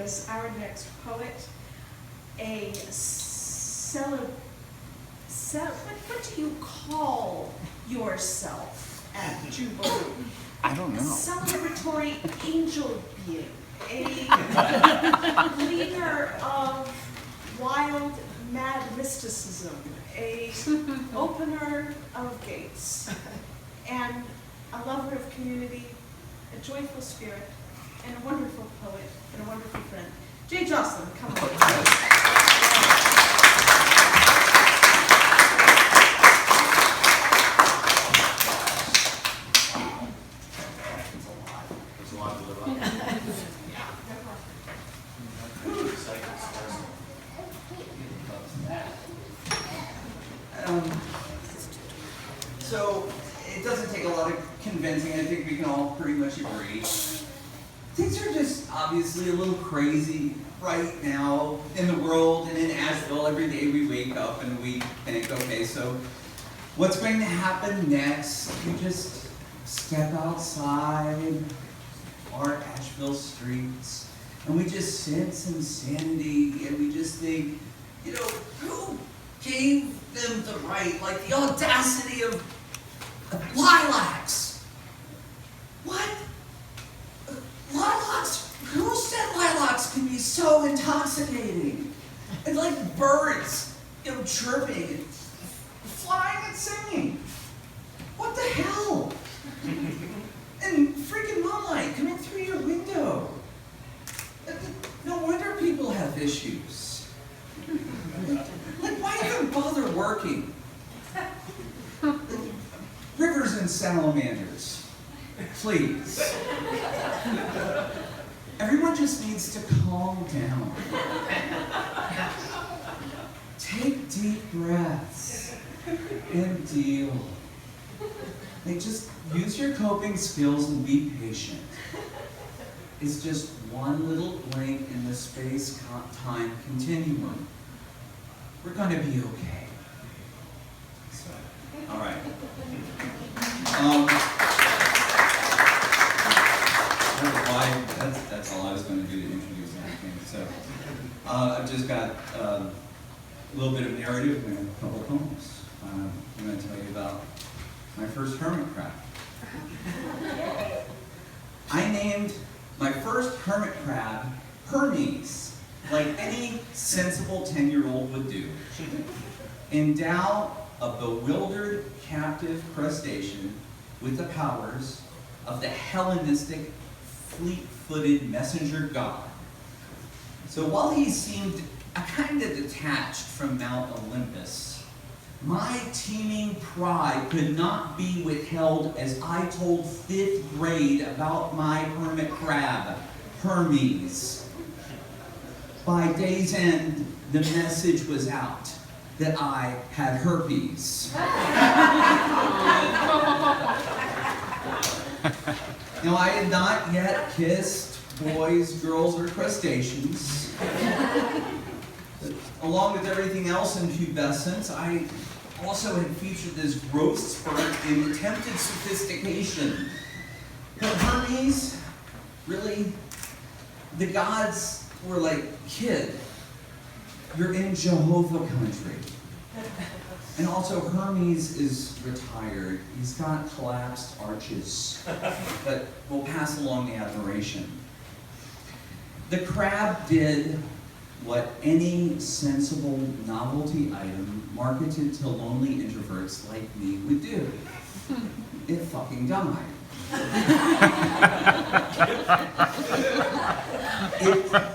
is our next poet, a what do you call yourself at Jubilee? I don't know. Celebratory angel being, a leader of wild, mad mysticism, a opener of gates, and a lover of community, a joyful spirit, and a wonderful poet, and a wonderful friend. J. Joslin, come on. So it doesn't take a lot of convincing. I think we can all pretty much agree. Things are just obviously a little crazy right now in the world and in Asheville. Every day we wake up and we think, okay, so what's going to happen next? We just step outside our Asheville streets and we just sense insanity and we just think, you know, who gave them the right, like the audacity of lilacs? What? Lilacs? Who said lilacs can be so intoxicating? And like birds, you know, chirping and flying and singing. What the hell? And freaking moonlight coming through your window. No wonder people have issues. Like, why even bother working? Rivers and salamanders, please. Everyone just needs to calm down. Take deep breaths and deal. Like, just use your coping skills and be patient. It's just one little blank in the space-time continuum. We're gonna be okay. So, all right. That's all I was going to do to introduce anything. So, I've just got a little bit of narrative and a couple of poems. I'm going to tell you about my first hermit crab. I named my first hermit crab Hermes, like any sensible 10-year-old would do. Endow a bewildered captive crustacean with the powers of the Hellenistic fleet-footed messenger god. So while he seemed kind of detached from Mount Olympus, my teeming pride could not be withheld as I told 5th grade about my hermit crab, Hermes. By day's end, the message was out that I had herpes. Now, I had not yet kissed boys, girls, or crustaceans. But along with everything else in pubescence, I also had featured this growth spurt in attempted sophistication. But Hermes, really, the gods were like, kid, you're in Jehovah country. And also, Hermes is retired. He's got collapsed arches, but we'll pass along the admiration. The crab did what any sensible novelty item marketed to lonely introverts like me would do. It fucking died.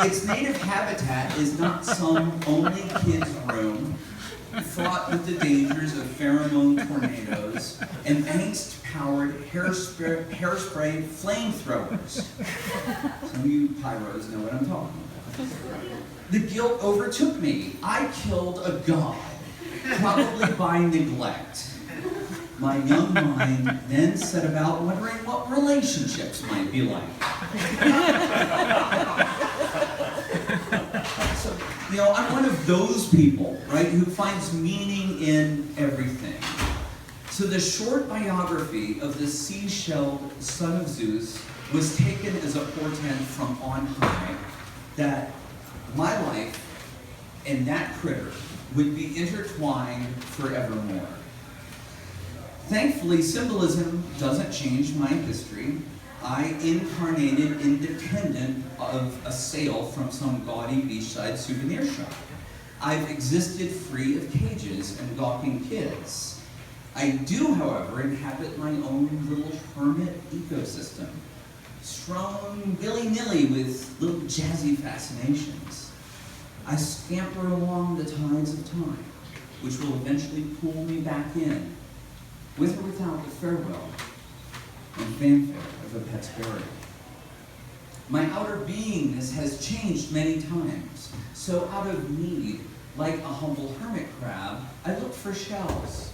Its native habitat is not some only kid's room fraught with the dangers of pheromone tornadoes and angst-powered hairspray flamethrowers. Some of you pyros know what I'm talking about. The guilt overtook me. I killed a god, probably by neglect. My young mind then set about wondering what relationships might be like. So, you know, I'm one of those people, right, who finds meaning in everything. So the short biography of the sea-shelled son of Zeus was taken as a portent from on high, that my life and that critter would be intertwined forevermore. Thankfully, symbolism doesn't change my history. I incarnated independent of a sale from some gaudy beachside souvenir shop. I've existed free of cages and gawking kids. I do, however, inhabit my own little hermit ecosystem, strewn willy-nilly with little jazzy fascinations. I scamper along the tides of time, which will eventually pull me back in, with or without the farewell and fanfare of a pet's burial. My outer beingness has changed many times, so out of need, like a humble hermit crab, I look for shells.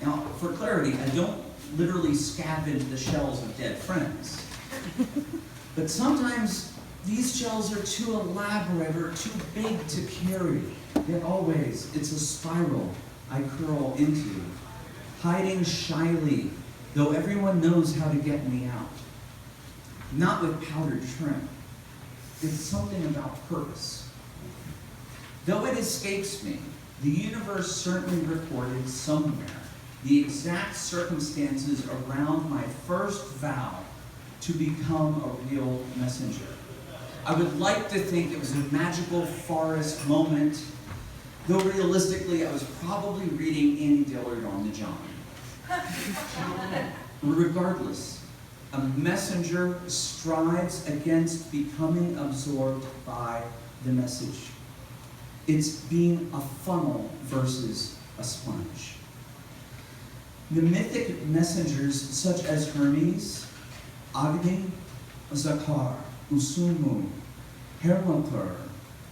Now, for clarity, I don't literally scavenge the shells of dead friends. But sometimes these shells are too elaborate or too big to carry. Yet always, it's a spiral I curl into, hiding shyly, though everyone knows how to get me out. Not with powdered shrimp. It's something about purpose. Though it escapes me, the universe certainly recorded somewhere the exact circumstances around my first vow to become a real messenger. I would like to think it was a magical forest moment, though realistically I was probably reading Annie Dillard on the John. Regardless, a messenger strives against becoming absorbed by the message. It's being a funnel versus a sponge. The mythic messengers such as Hermes, Agni, Zakar, Usumu, Hermit,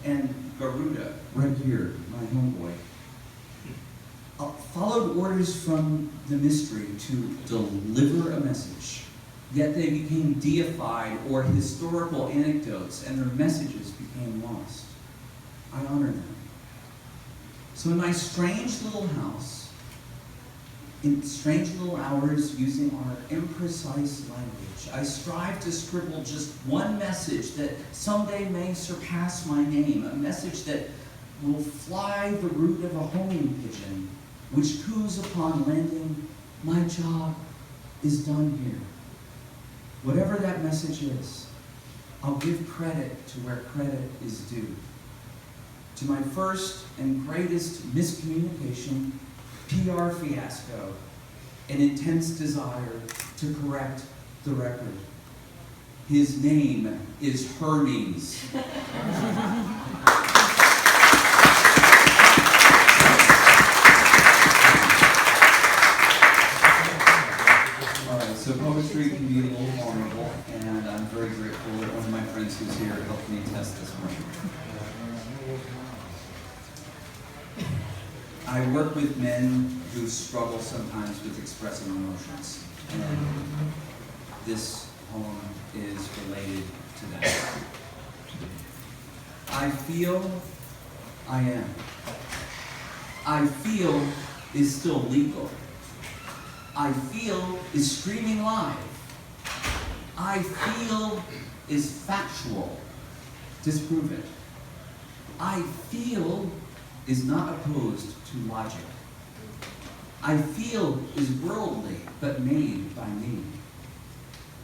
and Garuda, right here, my homeboy, followed orders from the mystery to deliver a message, yet they became deified or historical anecdotes, and their messages became lost. I honor them. So in my strange little house, in strange little hours using our imprecise language, I strive to scribble just one message that someday may surpass my name, a message that will fly the route of a homing pigeon, which coos upon landing, "My job is done here." Whatever that message is, I'll give credit to where credit is due. To my first and greatest miscommunication, PR fiasco, an intense desire to correct the record. His name is Hermes. Alright, so poetry can be a little vulnerable, and I'm very grateful that one of my friends who's here helped me test this morning. I work with men who struggle sometimes with expressing emotions, and this poem is related to that. I feel, I am. I feel is still legal. I feel is streaming live. I feel is factual. Disprove it. I feel is not opposed to logic. I feel is worldly, but made by me.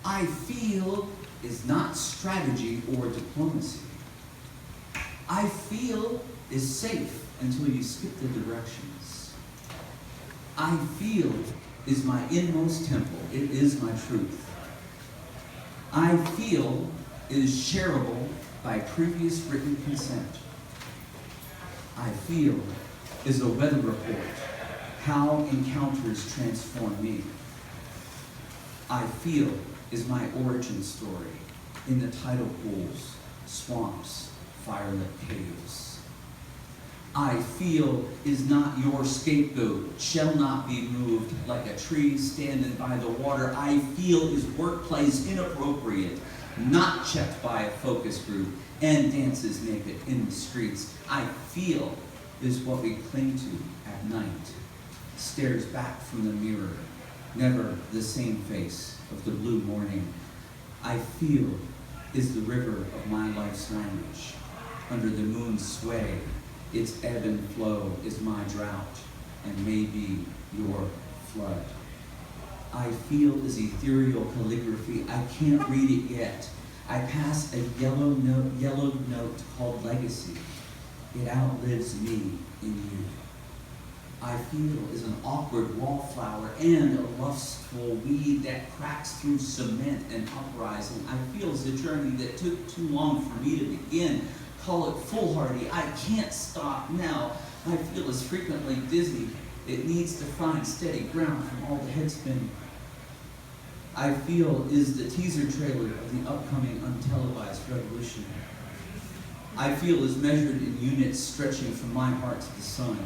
I feel is not strategy or diplomacy. I feel is safe until you skip the directions. I feel is my inmost temple. It is my truth. I feel is shareable by previous written consent. I feel is a weather report, how encounters transform me. I feel is my origin story in the tidal pools, swamps, firelit caves. I feel is not your scapegoat, shall not be moved like a tree standing by the water. I feel is workplace inappropriate, not checked by a focus group, and dances naked in the streets. I feel is what we cling to at night, stares back from the mirror, never the same face of the blue morning. I feel is the river of my life's language. Under the moon's sway, its ebb and flow is my drought, and maybe your flood. I feel is ethereal calligraphy. I can't read it yet. I pass a yellowed note called legacy. It outlives me in you. I feel is an awkward wallflower and a lustful weed that cracks through cement and uprising. I feel is a journey that took too long for me to begin. Call it foolhardy. I can't stop now. I feel is frequently dizzy. It needs to find steady ground from all the head spinning. I feel is the teaser trailer of the upcoming untelevised revolution. I feel is measured in units stretching from my heart to the sun.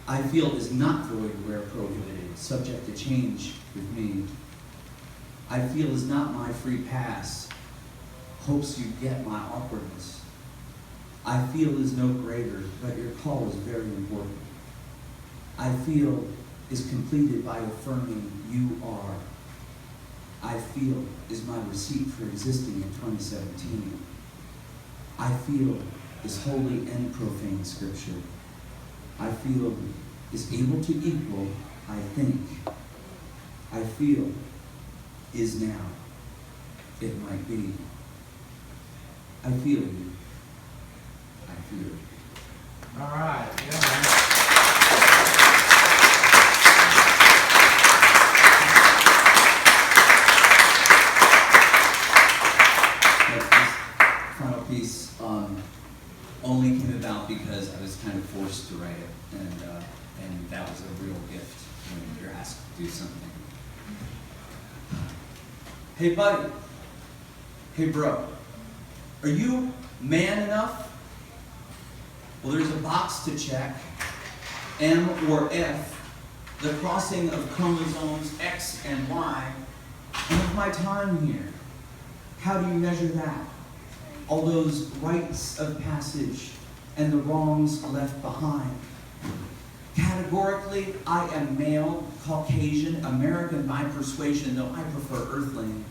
I feel is not void where prohibited, subject to change with me. I feel is not my free pass, hopes you get my awkwardness. I feel is no greater, but your call is very important. I feel is completed by affirming you are. I feel is my receipt for existing in 2017. I feel is holy and profane scripture. I feel is able to equal, I think. I feel is now. It might be. I feel you. I feel you. All right. Yeah. Piece only came about because I was kind of forced to write it, and that was a real gift when you're asked to do something. Hey buddy, hey bro, are you man enough? Well, there's a box to check, M or F, the crossing of chromosomes X and Y, and of my time here. How do you measure that? All those rites of passage and the wrongs left behind. Categorically, I am male, Caucasian, American by persuasion, though I prefer Earthling.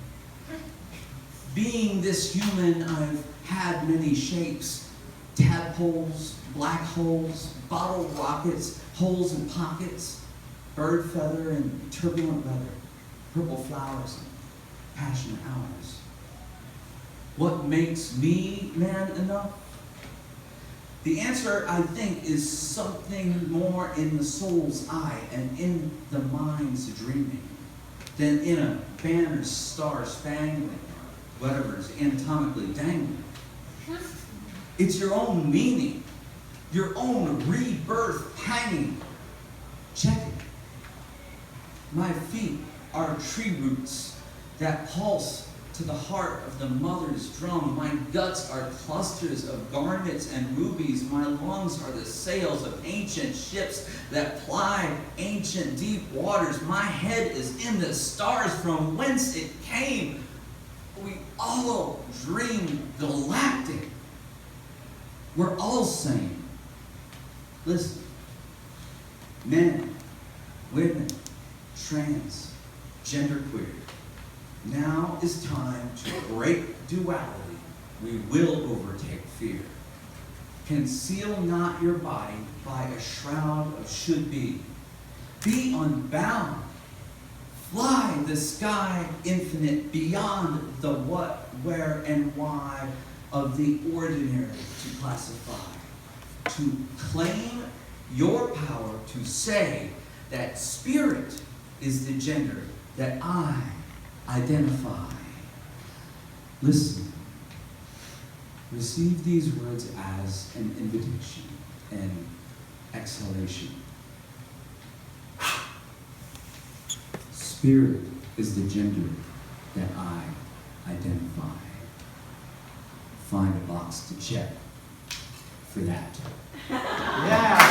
Being this human, I've had many shapes. Tadpoles, black holes, bottle rockets, holes in pockets, bird feather and turbulent weather, purple flowers and passionate hours. What makes me man enough? The answer, I think, is something more in the soul's eye and in the mind's dreaming than in a banner star-spangling, whatever's anatomically dangling. It's your own meaning, your own rebirth hanging. Check it. My feet are tree roots that pulse to the heart of the mother's drum. My guts are clusters of garnets and rubies. My lungs are the sails of ancient ships that ply ancient deep waters. My head is in the stars from whence it came. We all dream galactic. We're all sane. Listen, men, women, trans, genderqueer. Now is time to break duality. We will overtake fear. Conceal not your body by a shroud of should be. Be unbound. Fly the sky infinite beyond the what, where, and why of the ordinary to classify. To claim your power to say that spirit is the gender that I identify. Listen. Receive these words as an invitation and exhalation. Spirit is the gender that I identify. Find a box to check for that. Yeah.